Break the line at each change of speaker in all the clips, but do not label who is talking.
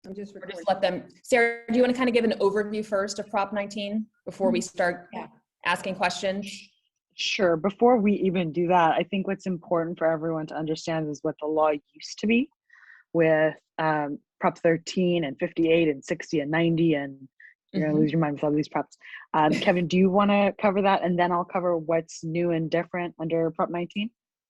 I'm just
Or
recording.
just let them, Sarah, do you want to kind of give an overview first of Prop 19 before we start asking questions?
Sure. Before we even do that, I think what's important for everyone to understand is what the law used to be with Prop 13 and 58 and 60 and 90, and you're going to lose your mind with all these props. Kevin, do you want to cover that? And then I'll cover what's new and different under Prop 19.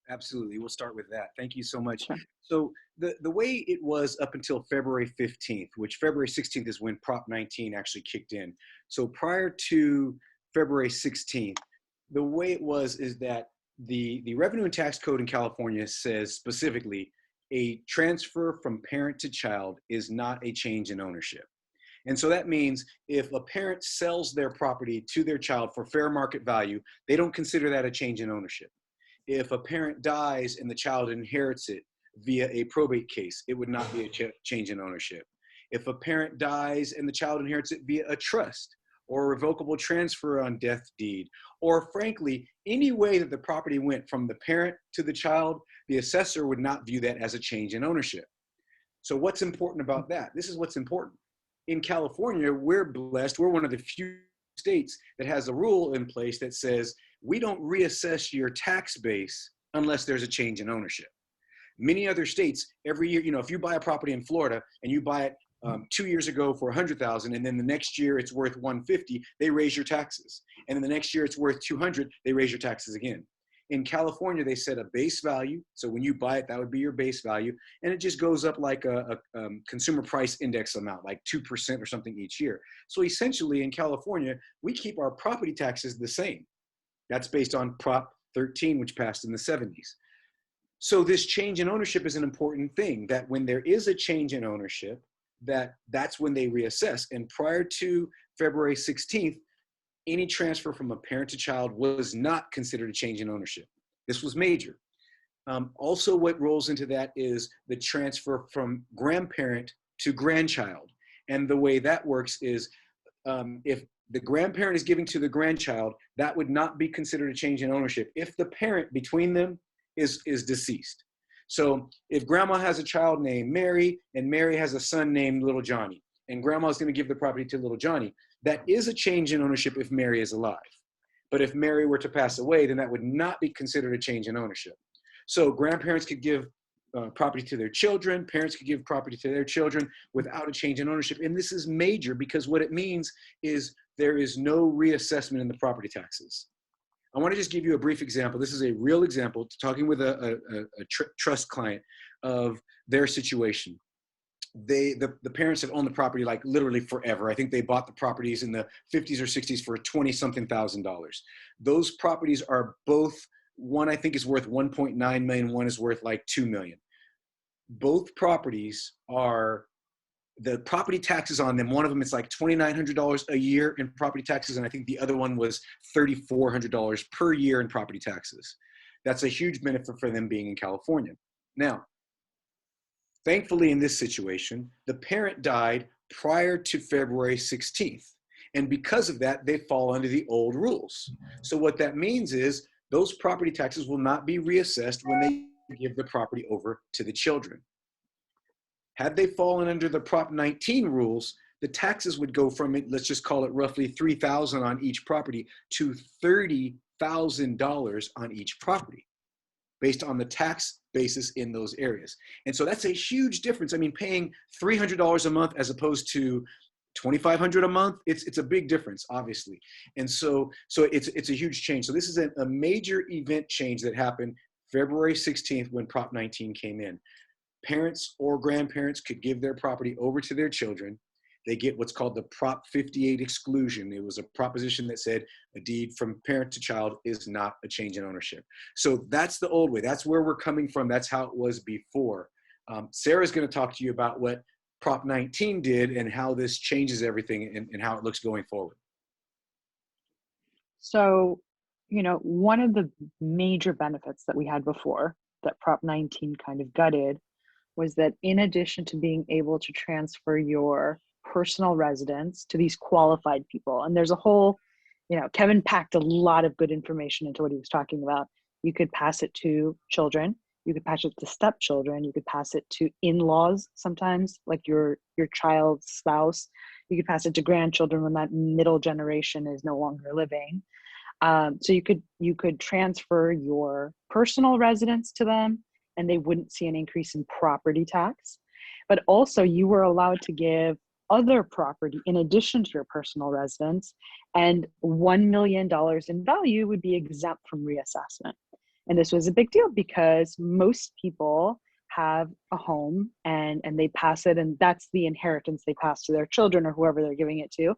Absolutely. We'll start with that. Thank you so much.
Sure.
So the way it was up until February 15th, which February 16th is when Prop 19 actually kicked in. So prior to February 16th, the way it was is that the Revenue and Tax Code in California says specifically a transfer from parent to child is not a change in ownership. And so that means if a parent sells their property to their child for fair market value, they don't consider that a change in ownership. If a parent dies and the child inherits it via a probate case, it would not be a change in ownership. If a parent dies and the child inherits it via a trust or a revocable transfer on death deed, or frankly, any way that the property went from the parent to the child, the assessor would not view that as a change in ownership. So what's important about that? This is what's important. In California, we're blessed. We're one of the few states that has a rule in place that says we don't reassess your tax base unless there's a change in ownership. Many other states, every year, if you buy a property in Florida and you buy it 2 years ago for $100,000, and then the next year it's worth $150, they raise your taxes. And then the next year it's worth $200, they raise your taxes again. In California, they set a base value. So when you buy it, that would be your base value. And it just goes up like a consumer price index amount, like 2% or something each year. So essentially in California, we keep our property taxes the same. That's based on Prop 13, which passed in the 70s. So this change in ownership is an important thing, that when there is a change in ownership, that's when they reassess. And prior to February 16th, any transfer from a parent to child was not considered a change in ownership. This was major. Also, what rolls into that is the transfer from grandparent to grandchild. And the way that works is if the grandparent is giving to the grandchild, that would not be considered a change in ownership if the parent between them is deceased. So if grandma has a child named Mary and Mary has a son named Little Johnny, and grandma's going to give the property to Little Johnny, that is a change in ownership if Mary is alive. But if Mary were to pass away, then that would not be considered a change in ownership. So grandparents could give property to their children, parents could give property to their children without a change in ownership. And this is major because what it means is there is no reassessment in the property taxes. I want to just give you a brief example. This is a real example, talking with a trust client of their situation. The parents have owned the property like literally forever. I think they bought the properties in the 50s or 60s for $20-something thousand. Those properties are both, one I think is worth 1.9 million, one is worth like 2 million. Both properties are, the property taxes on them, one of them is like $2,900 a year in property taxes, and I think the other one was $3,400 per year in property taxes. That's a huge benefit for them being in California. Now, thankfully, in this situation, the parent died prior to February 16th. And because of that, they fall under the old rules. So what that means is those property taxes will not be reassessed when they give the property over to the children. Had they fallen under the Prop 19 rules, the taxes would go from, let's just call it roughly $3,000 on each property to $30,000 on each property, based on the tax basis in those areas. And so that's a huge difference. I mean, paying $300 a month as opposed to $2,500 a month, it's a big difference, obviously. And so it's a huge change. So this is a major event change that happened February 16th when Prop 19 came in. Parents or grandparents could give their property over to their children. They get what's called the Prop 58 exclusion. It was a proposition that said a deed from parent to child is not a change in ownership. So that's the old way. That's where we're coming from. That's how it was before. Sarah's going to talk to you about what Prop 19 did and how this changes everything and how it looks going forward.
So, one of the major benefits that we had before that Prop 19 kind of gutted was that in addition to being able to transfer your personal residence to these qualified people, and there's a whole, Kevin packed a lot of good information into what he was talking about. You could pass it to children, You could pass it to stepchildren. You could pass it to in-laws sometimes, like your child's spouse. You could pass it to grandchildren when that middle generation is no longer living. So you could transfer your personal residence to them, and they wouldn't see an increase in property tax. But also, you were allowed to give other property in addition to your personal residence, and $1 million in value would be exempt from reassessment. And this was a big deal because most people have a home and they pass it, and that's the inheritance they pass to their children or whoever they're giving it to.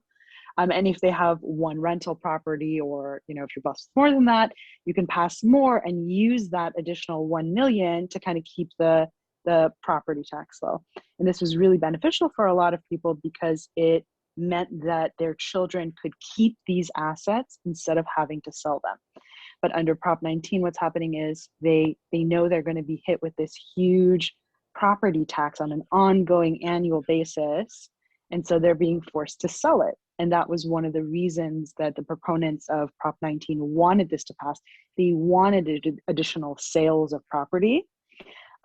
And if they have one rental property, or if you're blessed with more than that, you can pass more and use that additional 1 million to kind of keep the property tax low. And this was really beneficial for a lot of people because it meant that their children could keep these assets instead of having to sell them. But under Prop 19, what's happening is they know they're going to be hit with this huge property tax on an ongoing annual basis. And so they're being forced to sell it. And that was one of the reasons that the proponents of Prop 19 wanted this to pass. They wanted additional sales of property.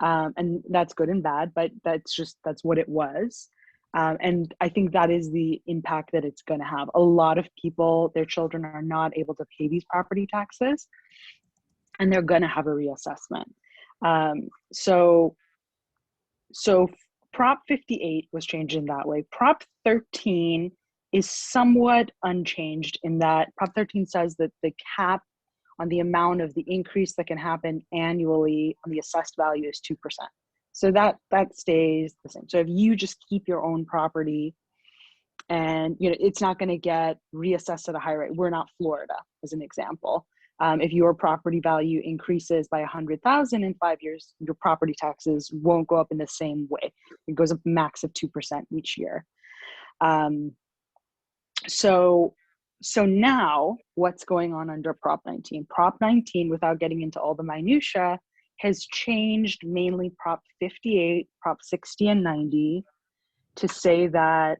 And that's good and bad, but that's what it was. And I think that is the impact that it's going to have. A lot of people, their children are not able to pay these property taxes, and they're going to have a reassessment. So Prop 58 was changed in that way. Prop 13 is somewhat unchanged in that Prop 13 says that the cap on the amount of the increase that can happen annually on the assessed value is 2%. So that stays the same. So if you just keep your own property and it's not going to get reassessed at a high rate. We're not Florida, as an example. If your property value increases by 100,000 in 5 years, your property taxes won't go up in the same way. It goes up max of 2% each year. So now what's going on under Prop 19? Prop 19, without getting into all the minutia, has changed mainly Prop 58, Prop 60, and 90 to say that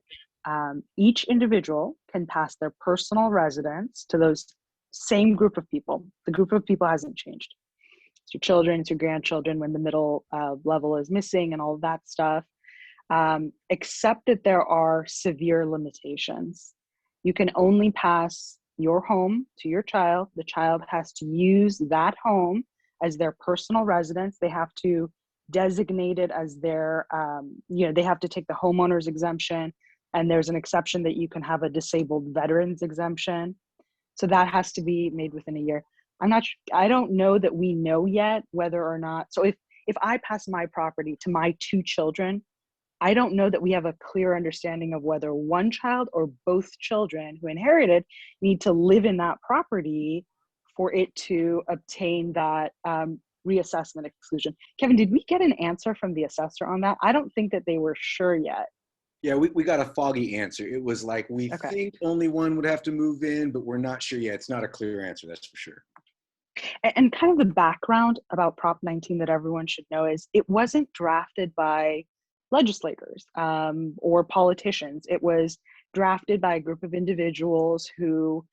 each individual can pass their personal residence to those same group of people. The group of people hasn't changed. It's your children, it's your grandchildren when the middle level is missing and all of that stuff, except that there are severe limitations. You can only pass your home to your child. The child has to use that home as their personal residence. They have to designate it as their, they have to take the homeowners exemption, and there's an exception that you can have a disabled veterans exemption. So that has to be made within a year. I don't know that we know yet whether or not, so if I pass my property to my 2 children, I don't know that we have a clear understanding of whether one child or both children who inherited need to live in that property for it to obtain that reassessment exclusion. Kevin, did we get an answer from the assessor on that? I don't think that they were sure yet.
Yeah, we got a foggy answer. It was like, we
Okay.
think only one would have to move in, but we're not sure yet. It's not a clear answer, that's for sure.
And kind of the background about Prop 19 that everyone should know is it wasn't drafted by legislators or politicians. It was drafted by a group of individuals who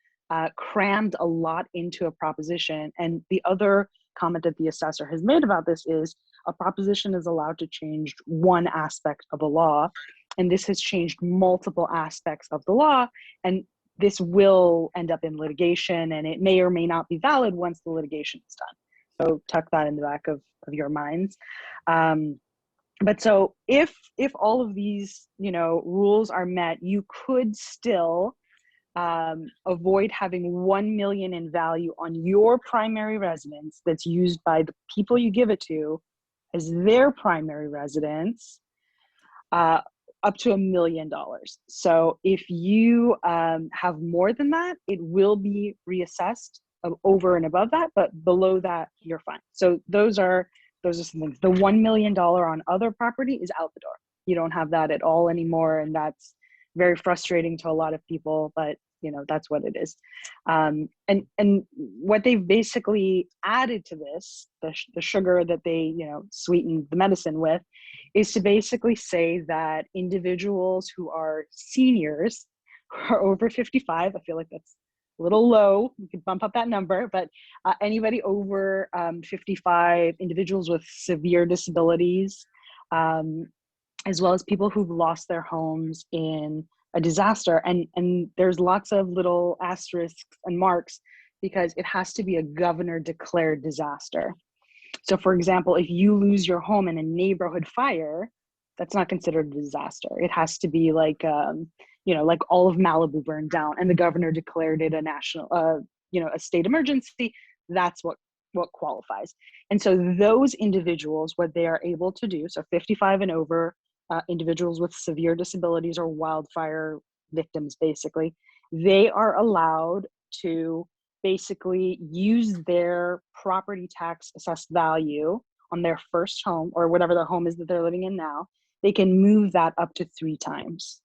crammed a lot into a proposition. And the other comment that the assessor has made about this is a proposition is allowed to change one aspect of a law, and this has changed multiple aspects of the law, and this will end up in litigation, and it may or may not be valid once the litigation is done. So tuck that in the back of your minds. But so if all of these rules are met, you could still avoid having 1 million in value on your primary residence that's used by the people you give it to as their primary residence, up to $1 million. So if you have more than that, it will be reassessed over and above that, but below that, you're fine. So those are some things. The $1 million on other property is out the door. You don't have that at all anymore, and that's very frustrating to a lot of people, but that's what it is. And what they've basically added to this, the sugar that they sweetened the medicine with, is to basically say that individuals who are seniors, who are over 55, I feel like that's a little low. You could bump up that number, but anybody over 55, individuals with severe disabilities, as well as people who've lost their homes in a disaster. And there's lots of little asterisks and marks because it has to be a governor declared disaster. So for example, if you lose your home in a neighborhood fire, that's not considered a disaster. It has to be like, like all of Malibu burned down and the governor declared it a national, a state emergency. That's what qualifies. And so those individuals, what they are able to do, so 55 and over, individuals with severe disabilities or wildfire victims, basically, they are allowed to basically use their property tax assessed value on their first home or whatever the home is that they're living in now. They can move that up to 3 times.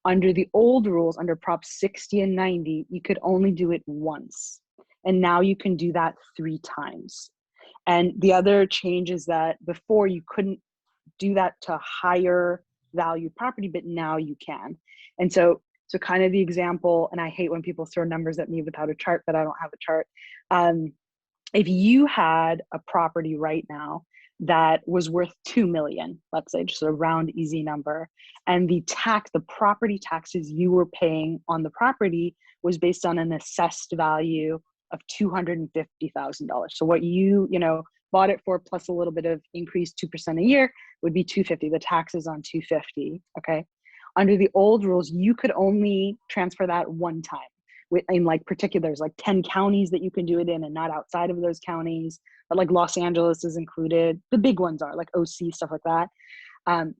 Under the old rules, under Prop 60 and 90, you could only do it once. And now you can do that 3 times. And the other change is that before you couldn't do that to higher value property, but now you can. And so kind of the example, and I hate when people throw numbers at me without a chart, but I don't have a chart. If you had a property right now that was worth 2 million, let's say, just a round easy number, and the property taxes you were paying on the property was based on an assessed value of $250,000. So what you bought it for plus a little bit of increase, 2% a year, would be 250. The taxes on 250. Okay. Under the old rules, you could only transfer that one time. In like particulars, like 10 counties that you can do it in and not outside of those counties, but like Los Angeles is included. The big ones are like OC, stuff like that.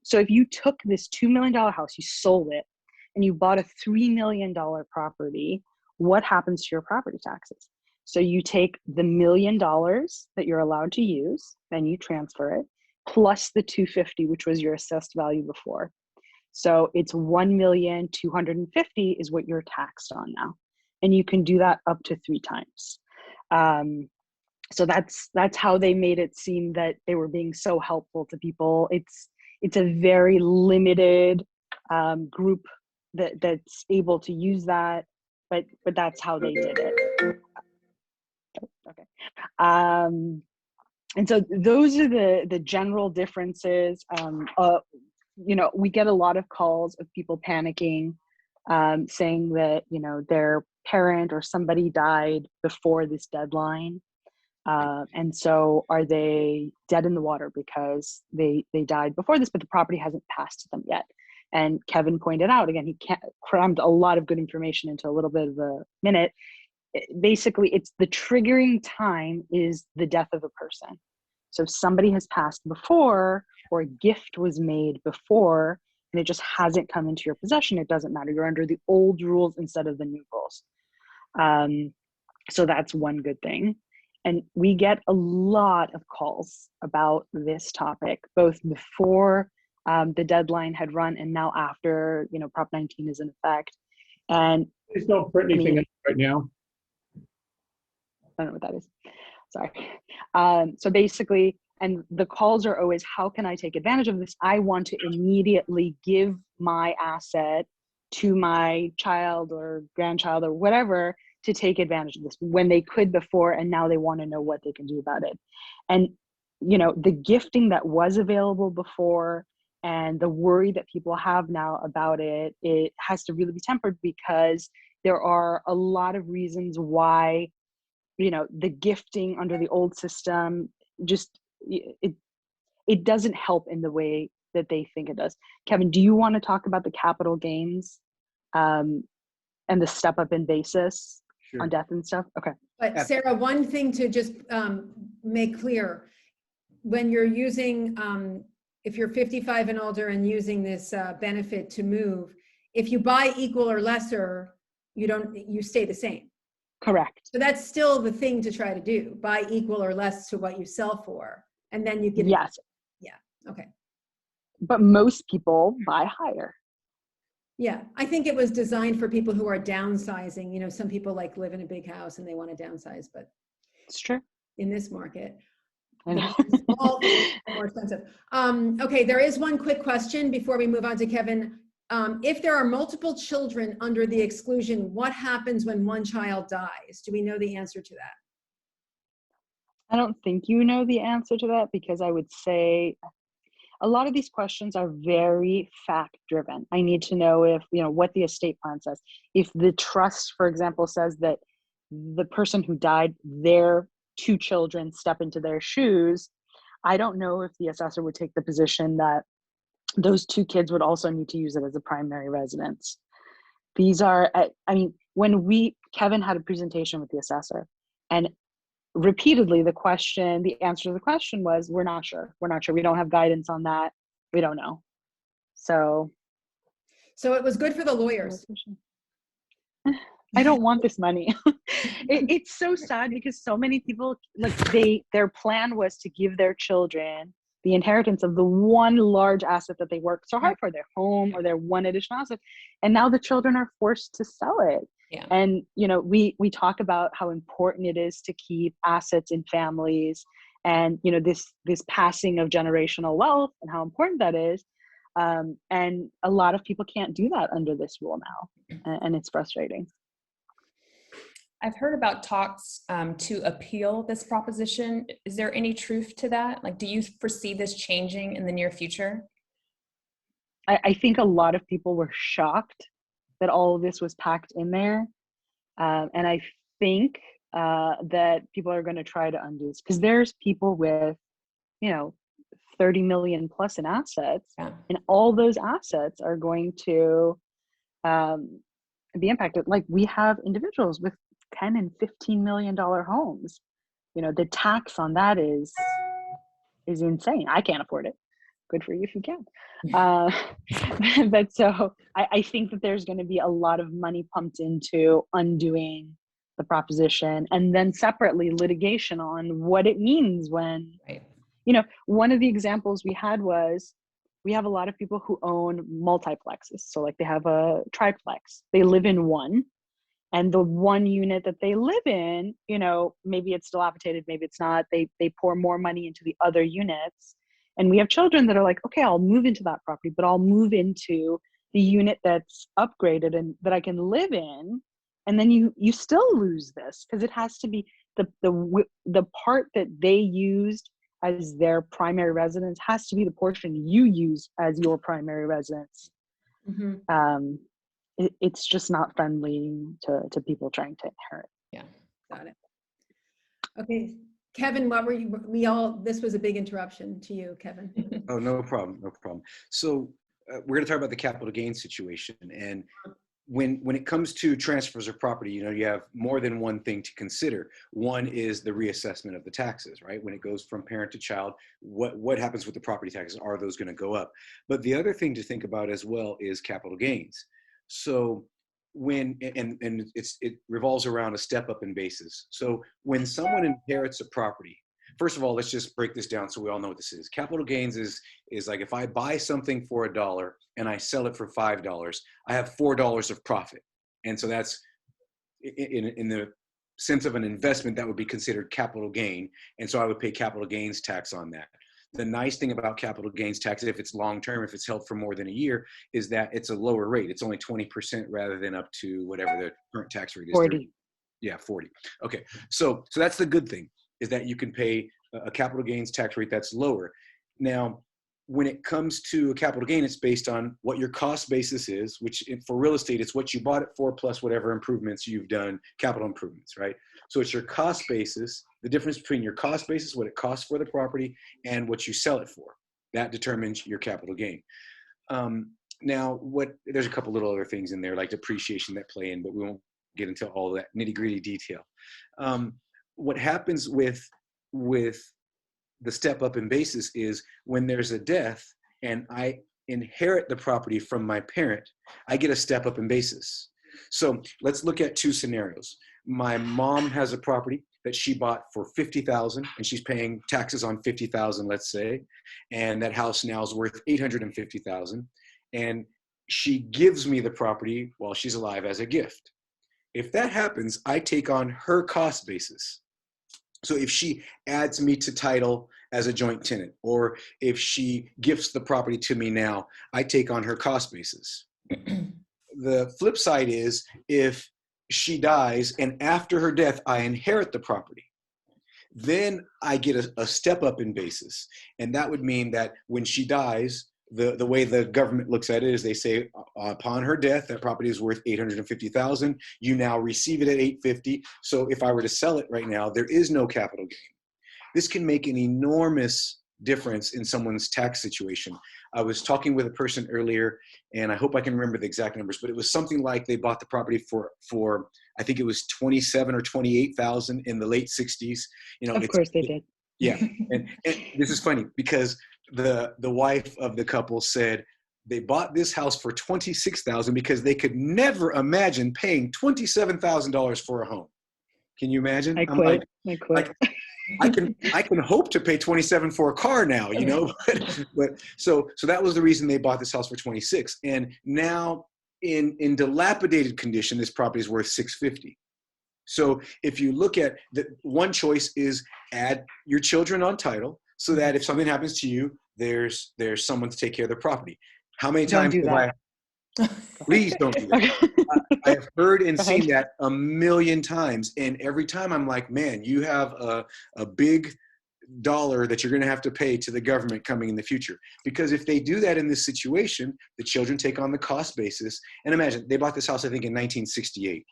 So if you took this $2 million house, you sold it, and you bought a $3 million property, what happens to your property taxes? So you take the $1 million that you're allowed to use, then you transfer it, plus the $250,000, which was your assessed value before. So it's $1,250,000 is what you're taxed on now. And you can do that up to 3 times. So that's how they made it seem that they were being so helpful to people. It's a very limited group that's able to use that, but that's how they did it. Okay. And so those are the general differences. We get a lot of calls of people panicking, saying that, their parent or somebody died before this deadline. And so are they dead in the water because they died before this, but the property hasn't passed to them yet? And Kevin pointed out, again, he crammed a lot of good information into a little bit of a minute. Basically, it's the triggering time is the death of a person. So if somebody has passed before, or a gift was made before, and it just hasn't come into your possession, it doesn't matter. You're under the old rules instead of the new rules. So that's one good thing. And we get a lot of calls about this topic, both before the deadline had run and now after, Prop 19 is in effect. And
please don't put anything in right now.
I don't know what that is. Sorry. So basically, and the calls are always, how can I take advantage of this? I want to immediately give my asset to my child or grandchild or whatever to take advantage of this when they could before, and now they want to know what they can do about it. And, the gifting that was available before and the worry that people have now about it, it has to really be tempered, because there are a lot of reasons why the gifting under the old system just it doesn't help in the way that they think it does. Kevin, do you want to talk about the capital gains and the step up in basis on death and stuff? Okay.
But Sarah, one thing to just make clear, when you're using, if you're 55 and older and using this benefit to move, if you buy equal or lesser, you stay the same.
Correct.
So that's still the thing to try to do, buy equal or less to what you sell for. And then you get
yes.
Yeah. Okay.
But most people buy higher.
Yeah. I think it was designed for people who are downsizing. Some people live in a big house and they want to downsize, but
it's true.
In this market,
I know.
small things are more expensive. Okay. There is one quick question before we move on to Kevin. if there are multiple children under the exclusion, what happens when one child dies? Do we know the answer to that?
I don't think you know the answer to that, because I would say a lot of these questions are very fact driven. I need to know if, what the estate plan says. If the trust, for example, says that the person who died, their 2 children step into their shoes, I don't know if the assessor would take the position that those 2 kids would also need to use it as a primary residence. These are, when Kevin had a presentation with the assessor, and repeatedly the answer to the question was, we're not sure. We don't have guidance on that. We don't know. So
it was good for the lawyers.
I don't want this money. It's so sad, because so many people, their plan was to give their children the inheritance of the one large asset that they worked so hard for, their home or their one additional asset. And now the children are forced to sell it.
Yeah.
And, we talk about how important it is to keep assets in families, and, this passing of generational wealth, and how important that is. And a lot of people can't do that under this rule now. And it's frustrating.
I've heard about talks to appeal this proposition. Is there any truth to that? Do you foresee this changing in the near future?
I think a lot of people were shocked that all of this was packed in there. And I think that people are going to try to undo this, because there's people with, 30 million plus in assets, and all those assets are going to be impacted. We have individuals with 10 and $15 million homes. The tax on that is insane. I can't afford it. Good for you if you can. But so I think that there's going to be a lot of money pumped into undoing the proposition, and then separately litigation on what it means when, one of the examples we had was, we have a lot of people who own multiplexes. So they have a triplex, they live in one, and the one unit that they live in, maybe it's dilapidated, maybe it's not, they pour more money into the other units. And we have children that are like, okay, I'll move into that property, but I'll move into the unit that's upgraded and that I can live in. And then you still lose this, because it has to be the part that they used as their primary residence has to be the portion you use as your primary residence. Mm-hmm. It's just not friendly to people trying to inherit.
Yeah, got it. Okay, Kevin, this was a big interruption to you, Kevin.
Oh, no problem. So we're going to talk about the capital gain situation. And when it comes to transfers of property, you have more than one thing to consider. One is the reassessment of the taxes, right? When it goes from parent to child, what happens with the property taxes? Are those going to go up? But the other thing to think about as well is capital gains. So it revolves around a step up in basis. So when someone inherits a property, first of all, let's just break this down so we all know what this is. Capital gains is like, if I buy something for $1 and I sell it for $5, I have $4 of profit. And so that's in the sense of an investment, that would be considered capital gain. And so I would pay capital gains tax on that. The nice thing about capital gains tax, if it's long-term, if it's held for more than a year, is that it's a lower rate. It's only 20% rather than up to whatever the current tax rate is.
40.
Yeah, 40. Okay, so that's the good thing, is that you can pay a capital gains tax rate that's lower. Now, when it comes to a capital gain, it's based on what your cost basis is, which for real estate, it's what you bought it for plus whatever improvements you've done, capital improvements, right? So it's your cost basis, the difference between your cost basis, what it costs for the property, and what you sell it for. That determines your capital gain. Now, there's a couple little other things in there like depreciation that play in, but we won't get into all that nitty-gritty detail. What happens with the step up in basis is when there's a death and I inherit the property from my parent, I get a step up in basis. So let's look at 2 scenarios. My mom has a property that she bought for $50,000 and she's paying taxes on $50,000, let's say, and that house now is worth $850,000, and she gives me the property while she's alive as a gift. If that happens, I take on her cost basis. So if she adds me to title as a joint tenant, or if she gifts the property to me now, I take on her cost basis. The flip side is if she dies and after her death, I inherit the property, then I get a step up in basis. And that would mean that when she dies, the way the government looks at it is they say upon her death, that property is worth $850,000. You now receive it at $850. So if I were to sell it right now, there is no capital gain. This can make an enormous difference in someone's tax situation. I was talking with a person earlier, and I hope I can remember the exact numbers, but it was something like they bought the property for I think it was 27 or 28,000 in the late 60s. You know,
Of course they did.
Yeah, and this is funny because the wife of the couple said they bought this house for 26,000 because they could never imagine paying $27,000 for a home. Can you imagine?
I quit.
I can hope to pay 27 for a car now, you know, but so that was the reason they bought this house for 26. And now in dilapidated condition, this property is worth 650. So if you look at the one choice is add your children on title so that if something happens to you, there's someone to take care of the property. How many times have I, please don't do that. I have heard and seen that a million times. And every time I'm like, man, you have a big dollar that you're going to have to pay to the government coming in the future. Because if they do that in this situation, the children take on the cost basis. And imagine, they bought this house, I think, in 1968.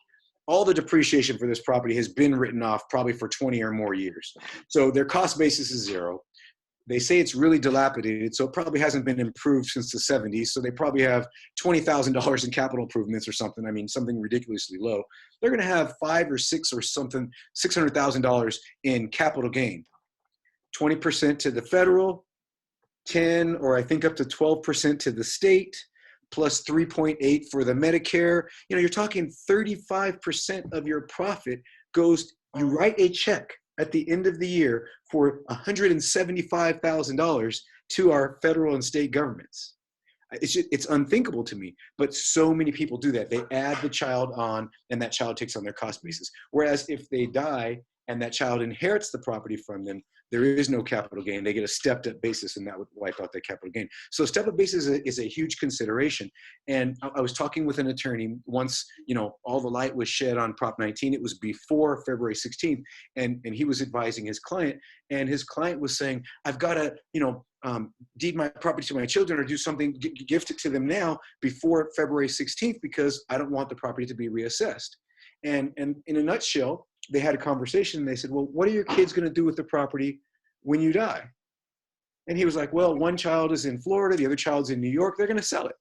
All the depreciation for this property has been written off probably for 20 or more years. So their cost basis is zero. They say it's really dilapidated, so it probably hasn't been improved since the 70s. So they probably have $20,000 in capital improvements or something. I mean, something ridiculously low. They're going to have $600,000 in capital gain. 20% to the federal, 10 or I think up to 12% to the state, plus 3.8 for the Medicare. You know, you're talking 35% of your profit goes, you write a check at the end of the year for $175,000 to our federal and state governments. It's unthinkable to me, but so many people do that. They add the child on and that child takes on their cost basis. Whereas if they die and that child inherits the property from them, there is no capital gain. They get a stepped up basis and that would wipe out their capital gain. So step up basis is a huge consideration. And I was talking with an attorney once, you know, all the light was shed on Prop 19. It was before February 16th. And he was advising his client, and his client was saying, I've got to, you know, deed my property to my children or do something, gift it to them now before February 16th because I don't want the property to be reassessed. And in a nutshell, they had a conversation and they said, well, what are your kids going to do with the property when you die? And he was like, well, one child is in Florida, the other child's in New York, they're going to sell it.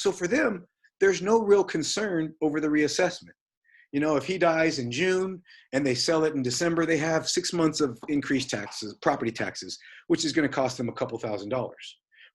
So for them, there's no real concern over the reassessment. You know, if he dies in June and they sell it in December, they have 6 months of increased taxes, property taxes, which is going to cost them a couple $1,000s.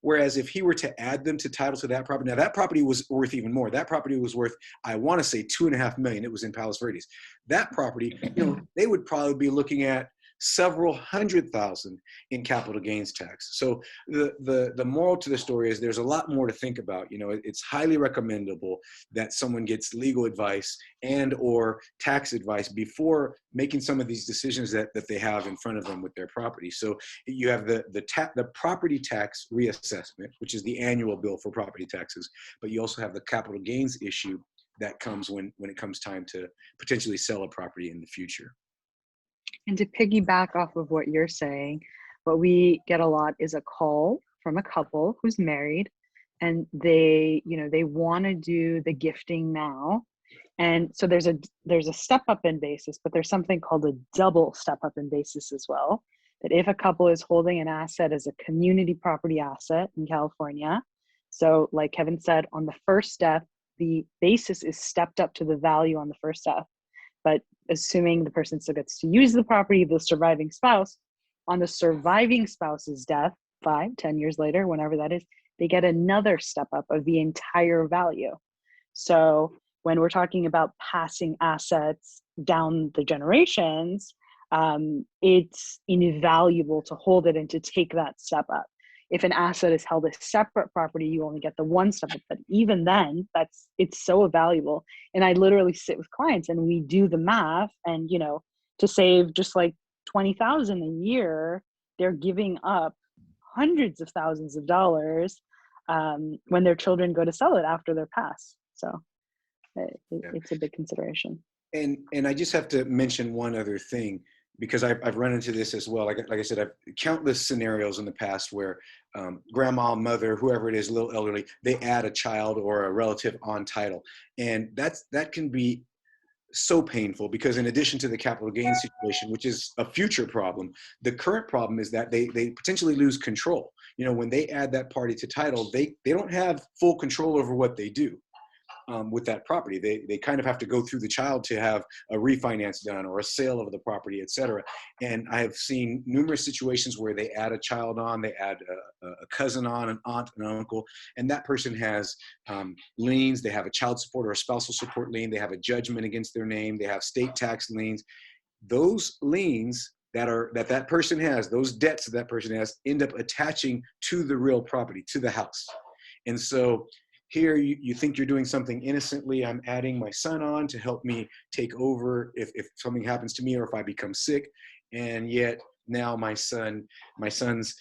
Whereas if he were to add them to title to that property, now that property was worth even more. That property was worth, I want to say $2.5 million. It was in Palos Verdes. That property, you know, they would probably be looking at several $100,000 in capital gains tax. So the moral to the story is there's a lot more to think about. You know, it's highly recommendable that someone gets legal advice and or tax advice before making some of these decisions that they have in front of them with their property. So you have the property tax reassessment, which is the annual bill for property taxes, but you also have the capital gains issue that comes when it comes time to potentially sell a property in the future.
And to piggyback off of what you're saying, what we get a lot is a call from a couple who's married and they want to do the gifting now. And so there's a step up in basis, but there's something called a double step up in basis as well. That if a couple is holding an asset as a community property asset in California, so like Kevin said, on the first death, the basis is stepped up to the value on the first death. But assuming the person still gets to use the property, the surviving spouse, on the surviving spouse's death, 5-10 years later, whenever that is, they get another step up of the entire value. So when we're talking about passing assets down the generations, it's invaluable to hold it and to take that step up. If an asset is held as separate property, you only get the one step up. But even then, it's so valuable. And I literally sit with clients and we do the math, and you know, to save just like $20,000 a year, they're giving up hundreds of thousands of dollars when their children go to sell it after their pass. So it's a big consideration.
And I just have to mention one other thing, because I've run into this as well. Like I said, I've countless scenarios in the past where grandma, mother, whoever it is, a little elderly, they add a child or a relative on title. And that can be so painful, because in addition to the capital gain situation, which is a future problem, the current problem is that they potentially lose control. You know, when they add that party to title, they don't have full control over what they do with that property. They kind of have to go through the child to have a refinance done or a sale of the property, et cetera. And I have seen numerous situations where they add a child on, they add a cousin on, an aunt, an uncle, and that person has liens. They have a child support or a spousal support lien. They have a judgment against their name. They have state tax liens. Those liens that person has, those debts that person has, end up attaching to the real property, to the house. And so here you think you're doing something innocently. I'm adding my son on to help me take over if something happens to me or if I become sick. And yet now my son's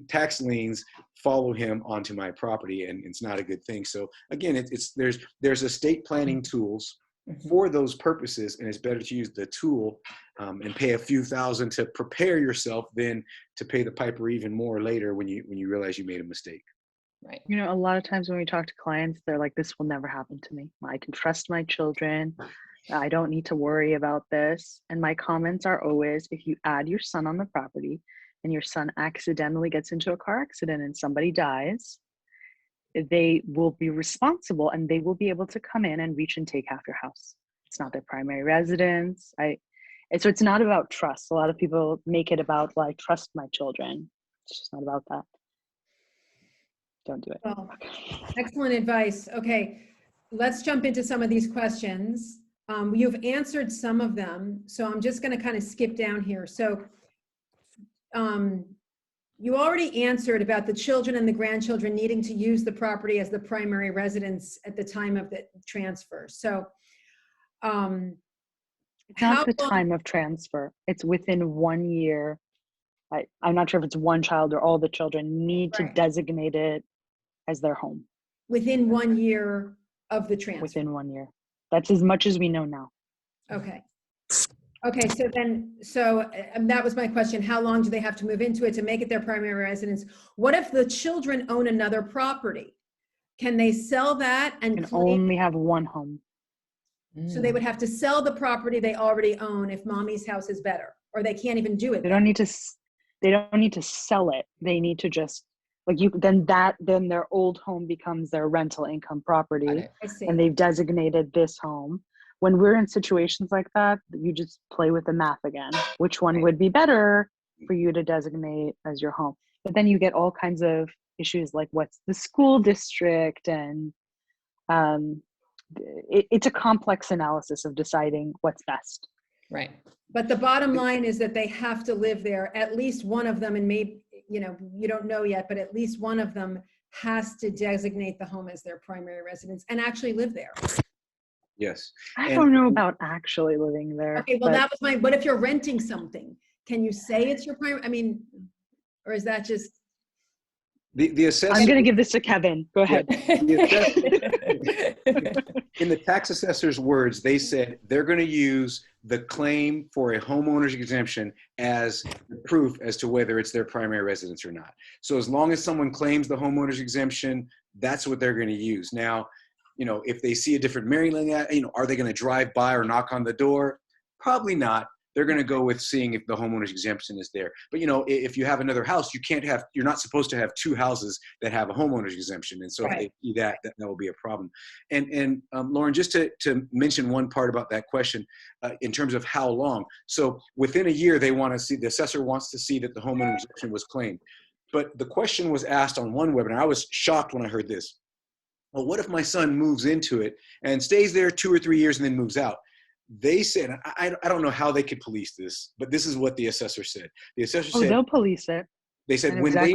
tax liens follow him onto my property, and it's not a good thing. So again, there's estate planning tools for those purposes, and it's better to use the tool and pay a few thousand to prepare yourself than to pay the piper even more later when you realize you made a mistake.
Right.
You know, a lot of times when we talk to clients, they're like, this will never happen to me. I can trust my children. I don't need to worry about this. And my comments are always, if you add your son on the property and your son accidentally gets into a car accident and somebody dies, they will be responsible and they will be able to come in and reach and take half your house. It's not their primary residence. So it's not about trust. A lot of people make it about, well, I trust my children. It's just not about that. Don't do it.
Well, excellent advice. Okay, let's jump into some of these questions. You've answered some of them, so I'm just going to kind of skip down here. So you already answered about the children and the grandchildren needing to use the property as the primary residence at the time of the transfer. So
it's not the time of transfer. It's within 1 year. I'm not sure if it's one child or all the children need to designate it as their home.
Within 1 year of the transfer.
Within 1 year. That's as much as we know now.
Okay. Okay, so that was my question. How long do they have to move into it to make it their primary residence? What if the children own another property? Can they sell that and
can only have one home?
So they would have to sell the property they already own if mommy's house is better, or they can't even do it.
They don't need to sell it. They need to just then their old home becomes their rental income property, and they've designated this home. When we're in situations like that, you just play with the math again. Which one would be better for you to designate as your home? But then you get all kinds of issues like what's the school district, and it's a complex analysis of deciding what's best.
Right.
But the bottom line is that they have to live there. At least one of them, and maybe, you don't know yet, but at least one of them has to designate the home as their primary residence and actually live there.
Yes.
I don't know about actually living there.
Okay, well, that was what if you're renting something? Can you say it's your primary? Or is that just?
The assessor.
I'm going to give this to Kevin. Go ahead.
In the tax assessor's words, they said they're going to use the claim for a homeowner's exemption as proof as to whether it's their primary residence or not. So as long as someone claims the homeowner's exemption, that's what they're going to use. Now, if they see a different Maryland, are they going to drive by or knock on the door? Probably not. They're going to go with seeing if the homeowner's exemption is there. But, if you have another house, you're not supposed to have two houses that have a homeowner's exemption. And so if they see that will be a problem. And Lorin, just to mention one part about that question in terms of how long. So within a year, the assessor wants to see that the homeowner's exemption was claimed. But the question was asked on one webinar. I was shocked when I heard this. Well, what if my son moves into it and stays there 2 or 3 years and then moves out? They said, I don't know how they could police this, but this is what the assessor said. The assessor said,
they'll police it.
They said, when they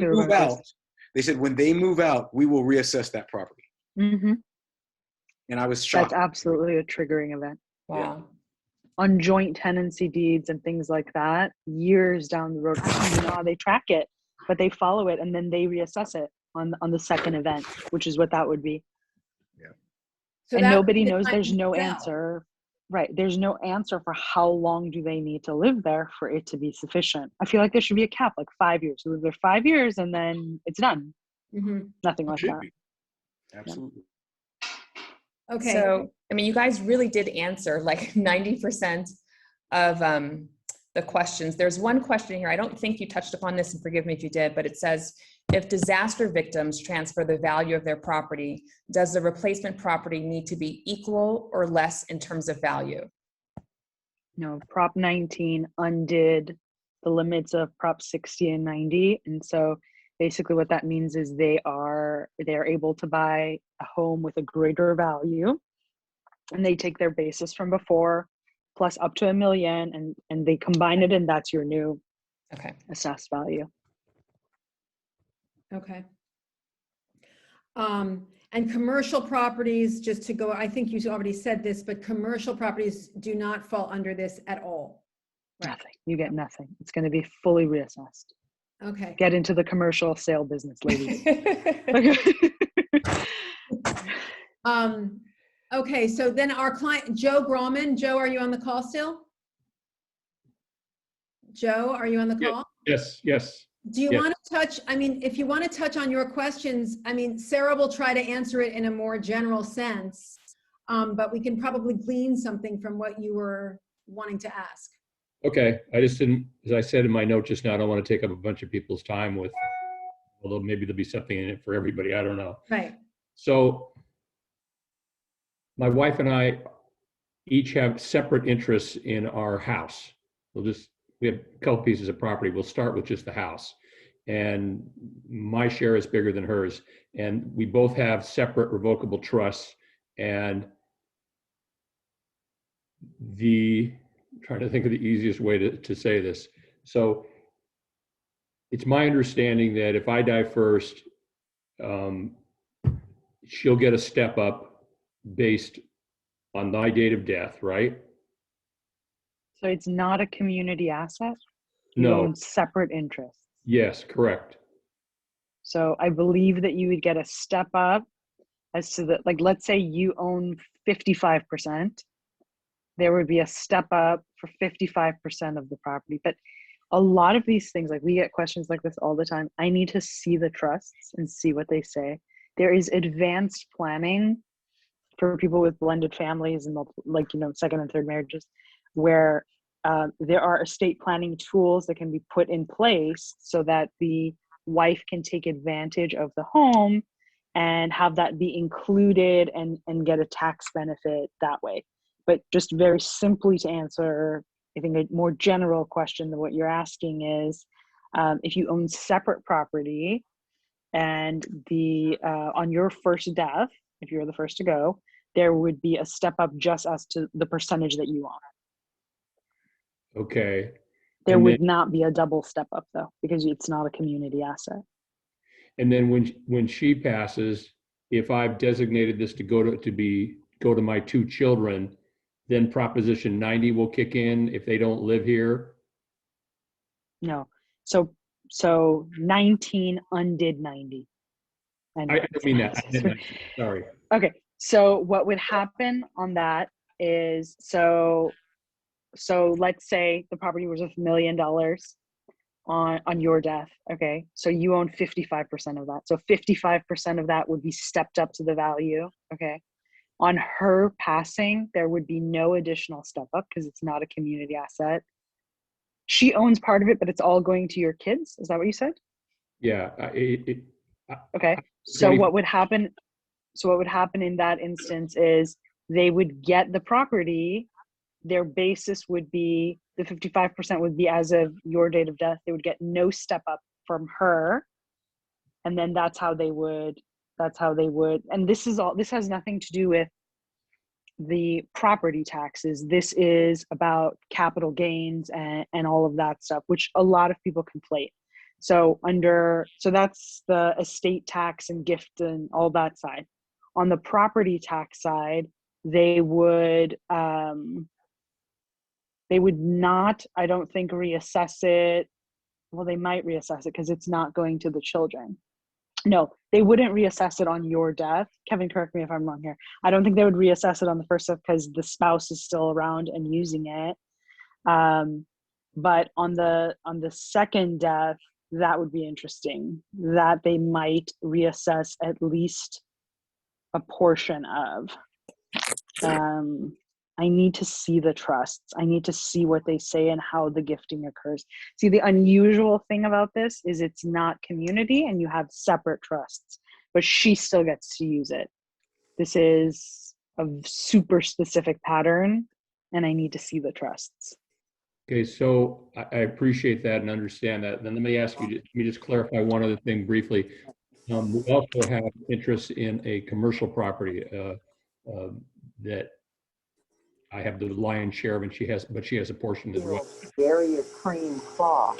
move out, we will reassess that property.
Mm-hmm.
And I was shocked.
That's absolutely a triggering event.
Wow.
Yeah.
On joint tenancy deeds and things like that, years down the road, I don't even know how they track it, but they follow it and then they reassess it. on the second event, which is what that would be.
So
And
that would
nobody
be the
knows,
time
there's
to
no
sell.
answer. Right. There's no answer for how long do they need to live there for it to be sufficient. I feel like there should be a cap, like 5 years. You live there 5 years and then it's done.
Mhm.
Nothing
It
like
should
that.
be. Absolutely.
Okay.
So, I mean, you guys really did answer like 90% of the questions. There's one question here. I don't think you touched upon this, and forgive me if you did, but it says, if disaster victims transfer the value of their property, does the replacement property need to be equal or less in terms of value?
No, Prop 19 undid the limits of Prop 60 and 90. And so basically what that means is they're able to buy a home with a greater value, and they take their basis from before plus up to $1 million and they combine it, and that's your new
Okay.
assessed value.
Okay. And commercial properties, just to go, I think you already said this, but commercial properties do not fall under this at all. Right.
Nothing. You get nothing. It's going to be fully reassessed.
Okay.
Get into the commercial sale business, ladies.
Okay, so then our client, Joe Grauman. Joe, are you on the call still? Joe, are you on the
Yeah.
call?
Yes.
Do you
Yes.
want to touch, I mean, if you want to touch on your questions, I mean, Sarah will try to answer it in a more general sense, but we can probably glean something from what you were wanting to ask.
Okay, I just didn't, as I said in my note just now, I don't want to take up a bunch of people's time with, although maybe there'll be something in it for everybody, I don't know.
Right.
So my wife and I each have separate interests in our house. We have a couple pieces of property. We'll start with just the house. And my share is bigger than hers. And we both have separate revocable trusts. And I'm trying to think of the easiest way to say this. So it's my understanding that if I die first, she'll get a step up based on my date of death, right?
So it's not a community asset. You
No.
own separate interests.
Yes, correct.
So I believe that you would get a step up as to the, like, let's say you own 55%. There would be a step up for 55% of the property. But a lot of these things, like we get questions like this all the time. I need to see the trusts and see what they say. There is advanced planning for people with blended families and second and third marriages, where there are estate planning tools that can be put in place so that the wife can take advantage of the home and have that be included and get a tax benefit that way. But just very simply to answer, I think a more general question than what you're asking is, if you own separate property and on your first death, if you're the first to go, there would be a step up just as to the percentage that you own.
Okay.
There
And
would
then,
not be a double step up though, because it's not a community asset.
and then when she passes, if I've designated this to go to my two children, then Proposition 90 will kick in if they don't live here.
No. So 19 undid 90.
I don't mean that. I meant 90. Sorry.
Okay. So what would happen on that is, so let's say the property was worth $1 million on your death. Okay. So you own 55% of that. So 55% of that would be stepped up to the value. Okay. On her passing, there would be no additional step up because it's not a community asset. She owns part of it, but it's all going to your kids. Is that what you said?
Yeah.
Okay. So what would happen? So what would happen in that instance is they would get the property. Their basis would be, the 55% would be as of your date of death. They would get no step up from her. And then that's how they would, and this has nothing to do with the property taxes. This is about capital gains and all of that stuff, which a lot of people conflate. So that's the estate tax and gift and all that side. On the property tax side, they would not, I don't think, reassess it. Well, they might reassess it because it's not going to the children. No, they wouldn't reassess it on your death. Kevin, correct me if I'm wrong here. I don't think they would reassess it on the first death because the spouse is still around and using it. But on the second death, that would be interesting. That they might reassess at least a portion of. I need to see the trusts. I need to see what they say and how the gifting occurs. See, the unusual thing about this is it's not community and you have separate trusts, but she still gets to use it. This is a super specific pattern and I need to see the trusts.
Okay, so I appreciate that and understand that. Then let me ask you, let me just clarify one other thing briefly. We also have interest in a commercial property that I have the lion's share of, and she has a portion as well.
Bury a cream cloth.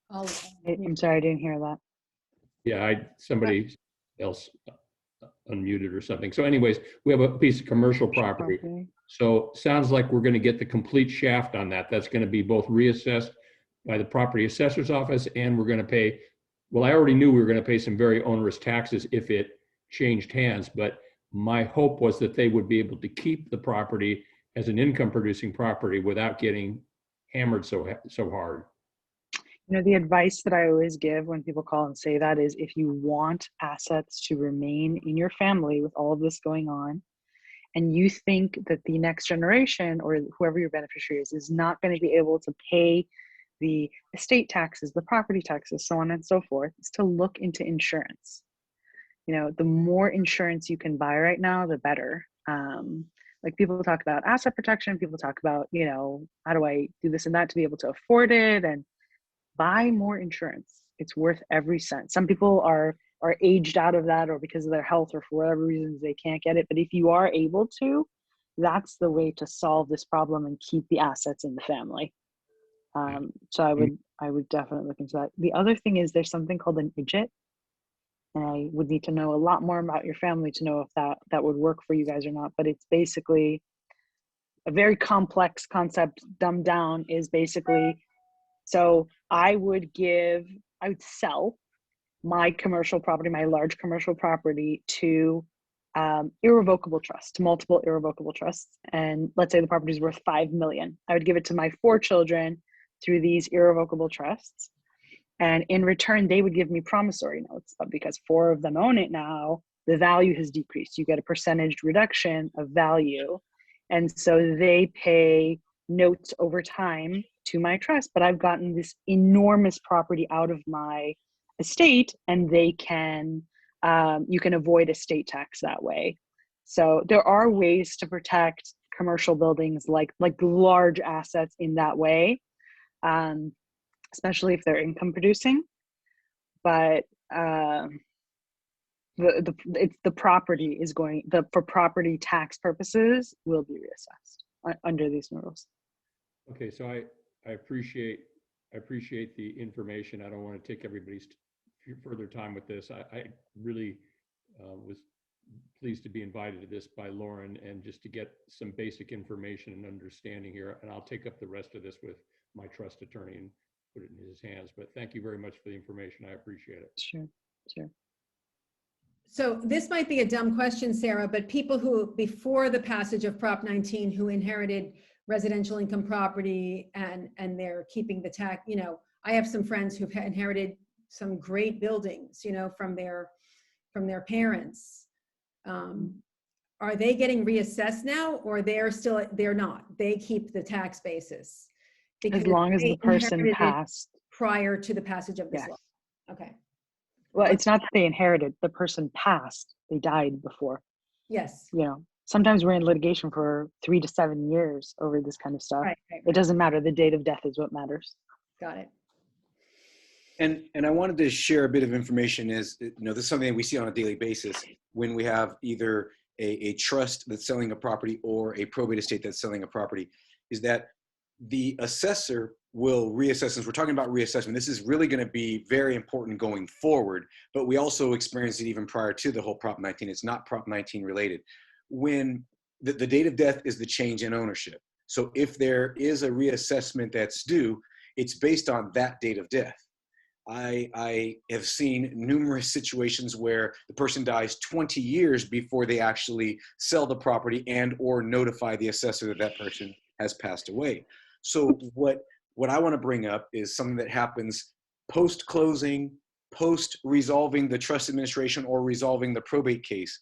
I'm sorry, I didn't hear that.
Yeah, somebody else unmuted or something. So anyways, we have a piece of commercial property.
Okay.
So sounds like we're going to get the complete shaft on that. That's going to be both reassessed by the property assessor's office, and we're going to pay, well, I already knew we were going to pay some very onerous taxes if it changed hands, but my hope was that they would be able to keep the property as an income producing property without getting hammered so hard.
You know, the advice that I always give when people call and say that is, if you want assets to remain in your family with all of this going on, and you think that the next generation or whoever your beneficiary is not going to be able to pay the estate taxes, the property taxes, so on and so forth, is to look into insurance. You know, the more insurance you can buy right now, the better. Like people talk about asset protection, people talk about, you know, how do I do this and that to be able to afford it, and buy more insurance. It's worth every cent. Some people are aged out of that, or because of their health or for whatever reasons they can't get it. But if you are able to, that's the way to solve this problem and keep the assets in the family. So I would definitely look into that. The other thing is there's something called an IDGIT. And I would need to know a lot more about your family to know if that would work for you guys or not. But it's basically a very complex concept. Dumbed down is basically, so I would sell my commercial property, my large commercial property, to irrevocable trust, to multiple irrevocable trusts. And let's say the property is worth $5 million. I would give it to my 4 children through these irrevocable trusts. And in return, they would give me promissory notes. But because 4 of them own it now, the value has decreased. You get a percentage reduction of value. And so they pay notes over time to my trust. But I've gotten this enormous property out of my estate, and they can, you can avoid estate tax that way. So there are ways to protect commercial buildings like large assets in that way. Especially if they're income producing, but the property is for property tax purposes will be reassessed under these new rules.
Okay, so I appreciate the information. I don't want to take everybody's further time with this. I really was pleased to be invited to this by Lorin, and just to get some basic information and understanding here. And I'll take up the rest of this with my trust attorney and put it in his hands. But thank you very much for the information. I appreciate it.
Sure.
So this might be a dumb question, Sarah, but people who, before the passage of Prop 19, who inherited residential income property and they're keeping the tax, you know, I have some friends who've inherited some great buildings, you know, from their parents. Are they getting reassessed now, or they're not? They keep the tax basis?
As long as the person passed
prior to the passage of this
yes.
law. Okay.
Well, it's not that they inherited, the person passed, they died before.
Yes.
You know, sometimes we're in litigation for 3 to 7 years over this kind of stuff.
Right.
It doesn't matter. The date of death is what matters.
Got it.
And I wanted to share a bit of information. Is, you know, this is something that we see on a daily basis when we have either a trust that's selling a property or a probate estate that's selling a property, is that the assessor will reassess. Since we're talking about reassessment, this is really going to be very important going forward, but we also experienced it even prior to the whole Prop 19. It's not Prop 19 related. When the date of death is the change in ownership. So if there is a reassessment that's due, it's based on that date of death. I have seen numerous situations where the person dies 20 years before they actually sell the property and or notify the assessor that that person has passed away. So what I want to bring up is something that happens post-closing, post-resolving the trust administration or resolving the probate case,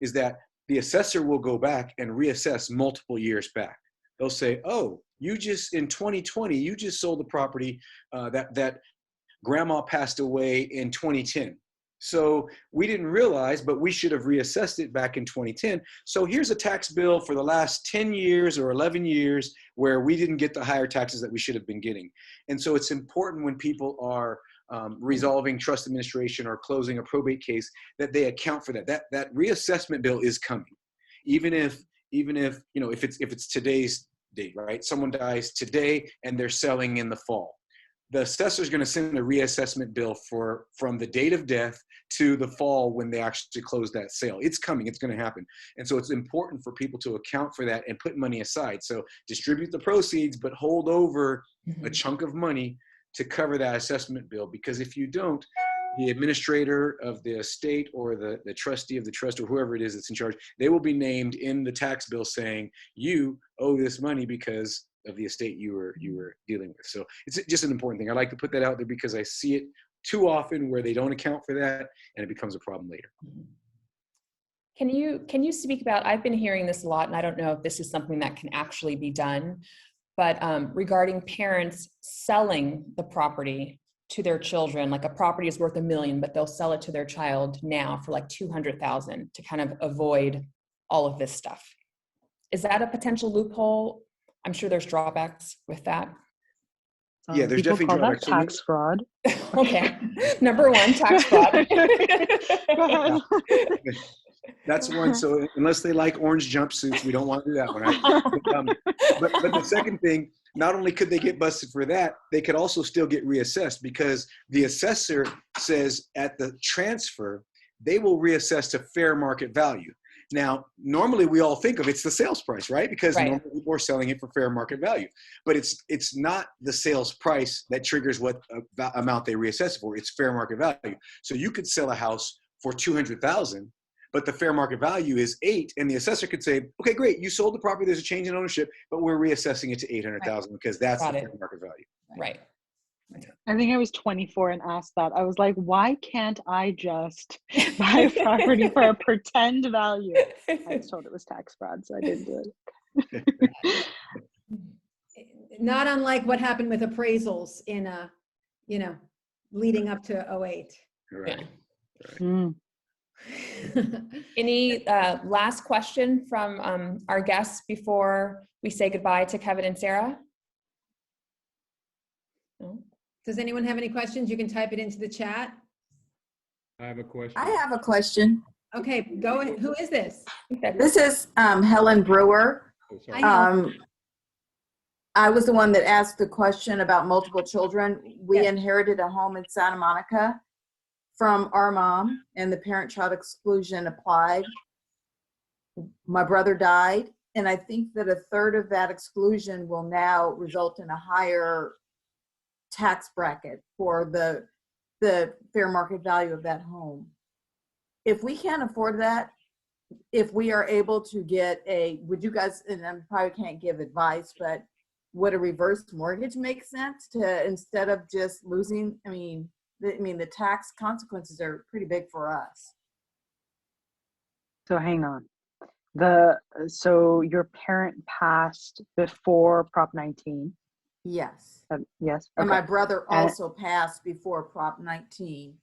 is that the assessor will go back and reassess multiple years back. They'll say, oh, you just, in 2020, you just sold the property that grandma passed away in 2010. So we didn't realize, but we should have reassessed it back in 2010. So here's a tax bill for the last 10 years or 11 years where we didn't get the higher taxes that we should have been getting. And so it's important when people are resolving trust administration or closing a probate case that they account for that. That reassessment bill is coming. Even if if it's today's date, right? Someone dies today and they're selling in the fall. The assessor is going to send a reassessment bill from the date of death to the fall when they actually close that sale. It's coming. It's going to happen. And so it's important for people to account for that and put money aside. So distribute the proceeds, but hold over a chunk of money to cover that assessment bill. Because if you don't, the administrator of the estate or the trustee of the trust or whoever it is that's in charge, they will be named in the tax bill saying, you owe this money because of the estate you were dealing with. So it's just an important thing. I like to put that out there because I see it too often where they don't account for that and it becomes a problem later.
Can you speak about, I've been hearing this a lot and I don't know if this is something that can actually be done, but regarding parents selling the property to their children, like a property is worth $1 million, but they'll sell it to their child now for like $200,000 to kind of avoid all of this stuff. Is that a potential loophole? I'm sure there's drawbacks with that.
Yeah, there's
People
definitely
call that
drawbacks.
tax fraud.
Okay. Number one, tax fraud.
Go ahead.
That's one. So unless they like orange jumpsuits, we don't want to do that one. Right? But the second thing, not only could they get busted for that, they could also still get reassessed because the assessor says at the transfer, they will reassess to fair market value. Now, normally we all think of it's the sales price, right? Because
Right.
normally people are selling it for fair market value. But it's not the sales price that triggers what amount they reassess for. It's fair market value. So you could sell a house for $200,000, but the fair market value is $8,000, and the assessor could say, okay, great, you sold the property, there's a change in ownership, but we're reassessing it to $800,000 because that's
Got
the
it.
fair market value.
Right.
I think I was 24 and asked that. I was like, why can't I just buy a property for a pretend value? I was told it was tax fraud, so I didn't do it.
Not unlike what happened with appraisals in leading up to 08.
Right.
Mm.
Any last question from our guests before we say goodbye to Kevin and Sarah? No?
Does anyone have any questions? You can type it into the chat.
I have a question.
I have a question.
Okay, go ahead. Who is this?
This is Helen Brewer.
Oh,
I
sorry.
know.
I was the one that asked the question about multiple children. We
Yes.
inherited a home in Santa Monica from our mom, and the parent-child exclusion applied. My brother died, and I think that 1/3 of that exclusion will now result in a higher tax bracket for the fair market value of that home. If we can't afford that, if we are able to get would you guys, and I probably can't give advice, but would a reverse mortgage make sense to, instead of just losing, the tax consequences are pretty big for us.
So hang on. So your parent passed before Prop 19.
Yes.
Yes.
And
Okay.
my brother also passed before Prop 19.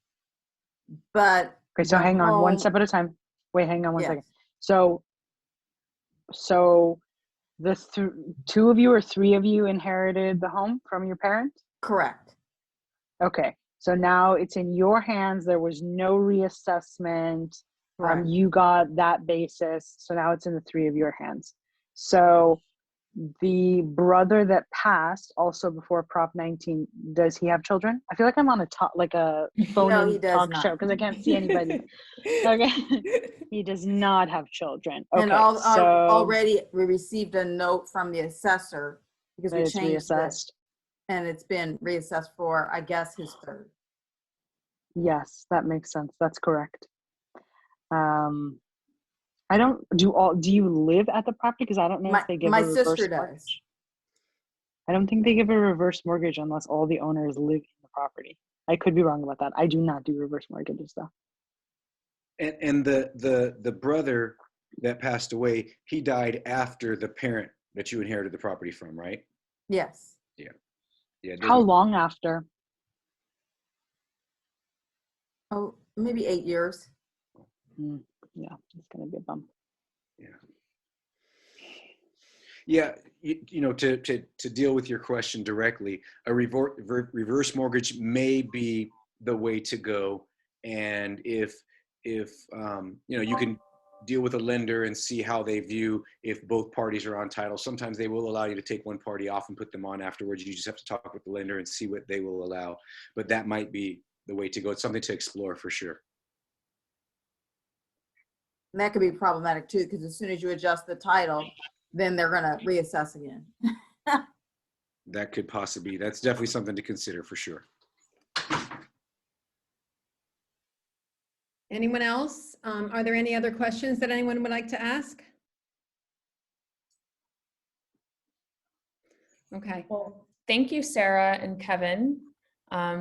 But
Okay. So
the
hang on one
home-
step at a time. Wait, hang on one
Yes.
second. So the two of you or three of you inherited the home from your parents?
Correct.
Okay. So now it's in your hands. There was no reassessment.
Correct.
You got that basis. So now it's in the three of your hands. So the brother that passed also before Prop 19, does he have children? I feel like I'm on a phone
No, he does
talk
not.
show because I can't see anybody. Okay. He does not have children. Okay.
And
so
already we received a note from the assessor because we
it's
changed
reassessed.
it, and it's been reassessed for, I guess, his third.
Yes, that makes sense. That's correct. I don't do you live at the property? Because I don't know if they give
My
a reverse
sister
mortgage.
does.
I don't think they give a reverse mortgage unless all the owners live in the property. I could be wrong about that. I do not do reverse mortgages though.
And the brother that passed away, he died after the parent that you inherited the property from, right?
Yes.
Yeah. It
How
doesn't-
long after?
Oh, maybe 8 years.
Yeah, it's gonna be a bump.
Yeah, to deal with your question directly, a reverse mortgage may be the way to go. And if you can deal with a lender and see how they view if both parties are on title. Sometimes they will allow you to take one party off and put them on afterwards. You just have to talk with the lender and see what they will allow. But that might be the way to go. It's something to explore for sure.
And that could be problematic too, because as soon as you adjust the title, then they're going to reassess again.
That could possibly, that's definitely something to consider for sure.
Anyone else? Are there any other questions that anyone would like to ask? Okay.
Well, thank you, Sarah and Kevin.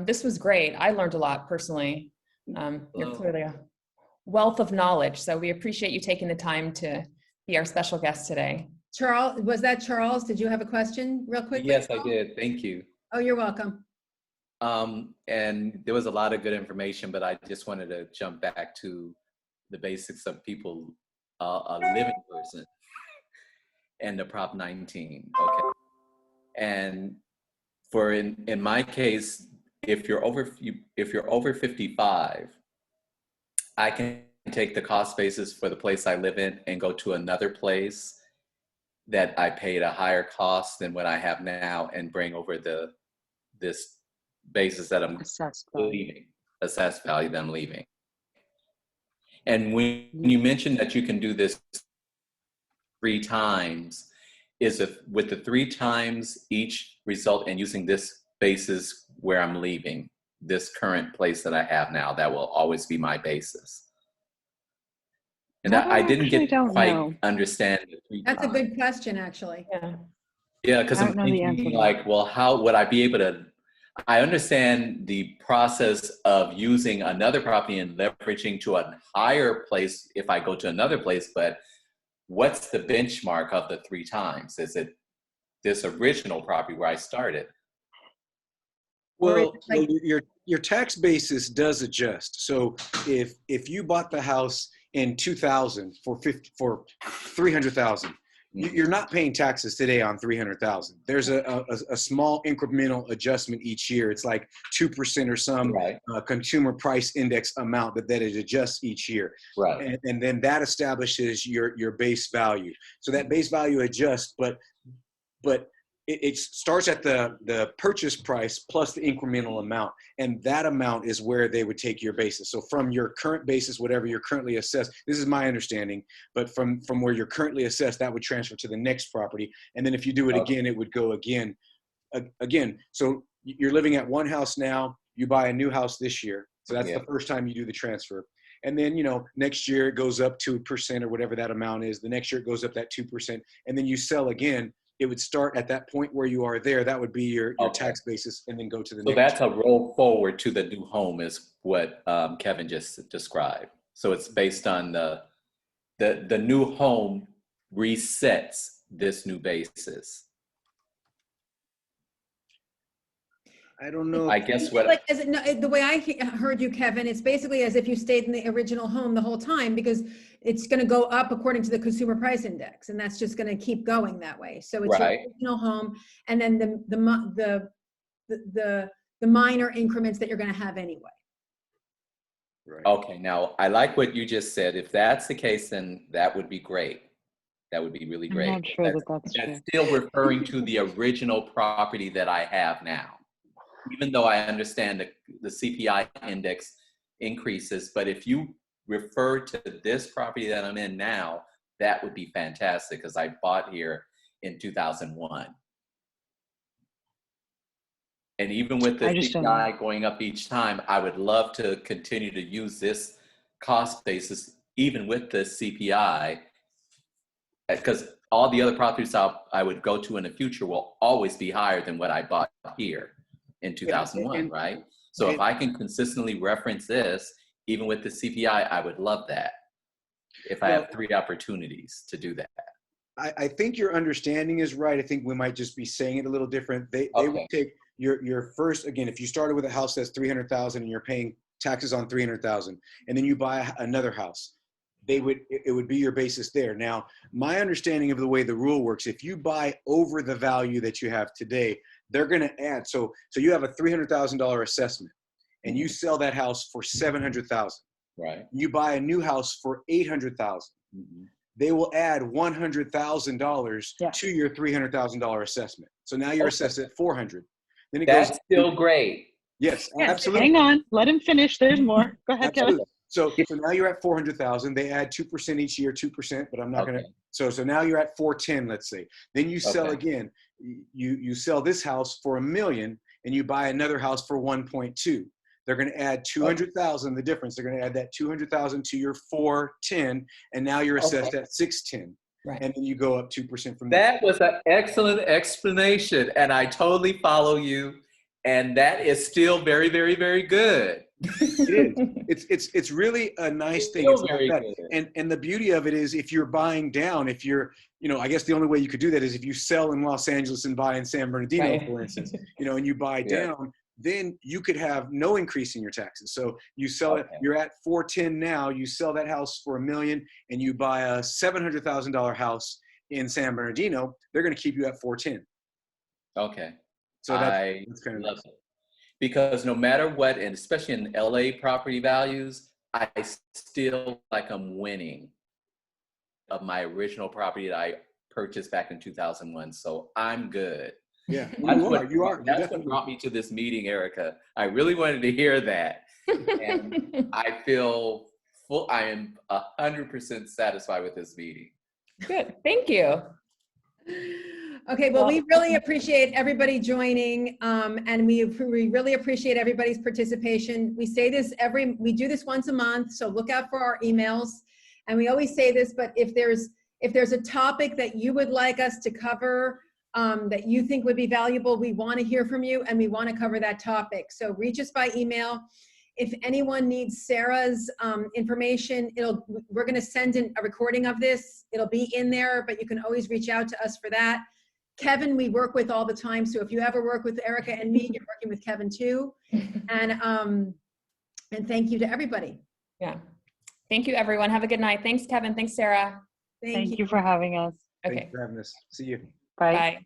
This was great. I learned a lot personally. You're clearly a wealth of knowledge, so we appreciate you taking the time to be our special guest today.
Charles, was that Charles? Did you have a question real quick?
Yes, I did. Thank you.
Oh, you're welcome.
And there was a lot of good information, but I just wanted to jump back to the basics of people, a living person and the Prop 19. Okay. And for in my case, if you're over 55, I can take the cost basis for the place I live in and go to another place that I paid a higher cost than what I have now and bring over this basis that I'm
Assessed value.
leaving, assessed value that I'm leaving. And when you mentioned that you can do this 3 times, is it with the 3 times each result in using this basis where I'm leaving, this current place that I have now, that will always be my basis? And I didn't
actually
get
don't
quite
know.
understand the 3
That's a
times.
good question, actually.
Yeah.
Yeah, because
I
I'm
don't know the answer
thinking
to
like, well, how would I be able to? I understand the process of using another property and leveraging to a higher place if I go to another place, but what's the benchmark of the 3 times? Is it this original property where I started?
Well, your tax basis does adjust. So if you bought the house in 2000 for 300,000, you're not paying taxes today on 300,000. There's a small incremental adjustment each year. It's like 2% or some
Right.
Consumer price index amount that it adjusts each year.
Right.
And then that establishes your base value. So that base value adjusts, but it starts at the purchase price plus the incremental amount. And that amount is where they would take your basis. So from your current basis, whatever you're currently assessed, this is my understanding, but from where you're currently assessed, that would transfer to the next property. And then if you do it again, it would go again. So you're living at one house now, you buy a new house this year. So that's the first time you do the transfer. And then, next year it goes up 2% or whatever that amount is. The next year it goes up that 2%. And then you sell again. It would start at that point where you are there. That would be your tax basis, and then go to the next.
So that's a roll forward to the new home is what Kevin just described. So it's based on the new home resets this new basis.
I don't know.
I guess what
Like, the way I heard you, Kevin, it's basically as if you stayed in the original home the whole time, because it's going to go up according to the consumer price index, and that's just going to keep going that way. So it's
Right.
your original home, and then the minor increments that you're going to have anyway.
Right.
Okay, now I like what you just said. If that's the case, then that would be great. That would be really
I'm
great.
not sure that's true.
That's still referring to the original property that I have now. Even though I understand the CPI index increases, but if you refer to this property that I'm in now, that would be fantastic because I bought here in 2001. And even with the
I just don't know.
CPI going up each time, I would love to continue to use this cost basis, even with the CPI, because all the other properties I would go to in the future will always be higher than what I bought here in 2001,
and-
right? So if I can consistently reference this, even with the CPI, I would love that. If I have 3 opportunities to do that.
I think your understanding is right. I think we might just be saying it a little different. They
Okay.
would take your first, again, if you started with a house that's 300,000 and you're paying taxes on 300,000, and then you buy another house, it would be your basis there. Now, my understanding of the way the rule works, if you buy over the value that you have today, they're going to add. So you have a $300,000 assessment, and you sell that house for 700,000.
Right.
You buy a new house for 800,000.
Mm-hmm.
They will add $100,000
Yeah.
to your $300,000 assessment. So now you're assessed at 400. Then it
That's
goes.
still great.
Yes,
Yes,
absolutely.
hang on, let him finish. There's more. Go ahead, Kevin.
Absolutely. So now you're at 400,000. They add 2% each year, 2%, but I'm not going to. So now you're at 410, let's say. Then you sell again. You sell this house for $1 million, and you buy another house for 1.2. They're going to add 200,000. The difference. They're going to add that 200,000 to your 410, and now you're assessed at 610.
Right.
And then you go up 2% from there.
That was an excellent explanation, and I totally follow you. And that is still very, very, very good.
It is. It's really a nice thing.
Still
It's not
very
bad.
good.
And the beauty of it is, if you're buying down, if you're, I guess the only way you could do that is if you sell in Los Angeles and buy in San Bernardino,
Right.
for instance, and you buy down, then you could have no increase in your taxes. So you sell it, you're at 410 now, you sell that house for $1 million, and you buy a $700,000 house in San Bernardino, they're going to keep you at 410.
Okay.
So
I
that's kind of
love
nice.
it. Because no matter what, and especially in LA property values, I still like I'm winning of my original property that I purchased back in 2001. So I'm good.
Yeah,
That's
you are.
That's what brought me to this meeting, Erica. I really wanted to hear that. And I feel I am 100% satisfied with this meeting.
Good. Thank you.
Okay, well, we really appreciate everybody joining, and we really appreciate everybody's participation. We say this we do this once a month, so look out for our emails. And we always say this, but if there's a topic that you would like us to cover, that you think would be valuable, we want to hear from you, and we want to cover that topic. So reach us by email. If anyone needs Sarah's information, we're going to send in a recording of this. It'll be in there, but you can always reach out to us for that. Kevin, we work with all the time. So if you ever work with Erica and me, you're working with Kevin too. And thank you to everybody.
Yeah. Thank you, everyone. Have a good night. Thanks, Kevin. Thanks, Sarah.
Thank you for having us.
Okay.
Thanks for having us. See you.
Bye.
Bye.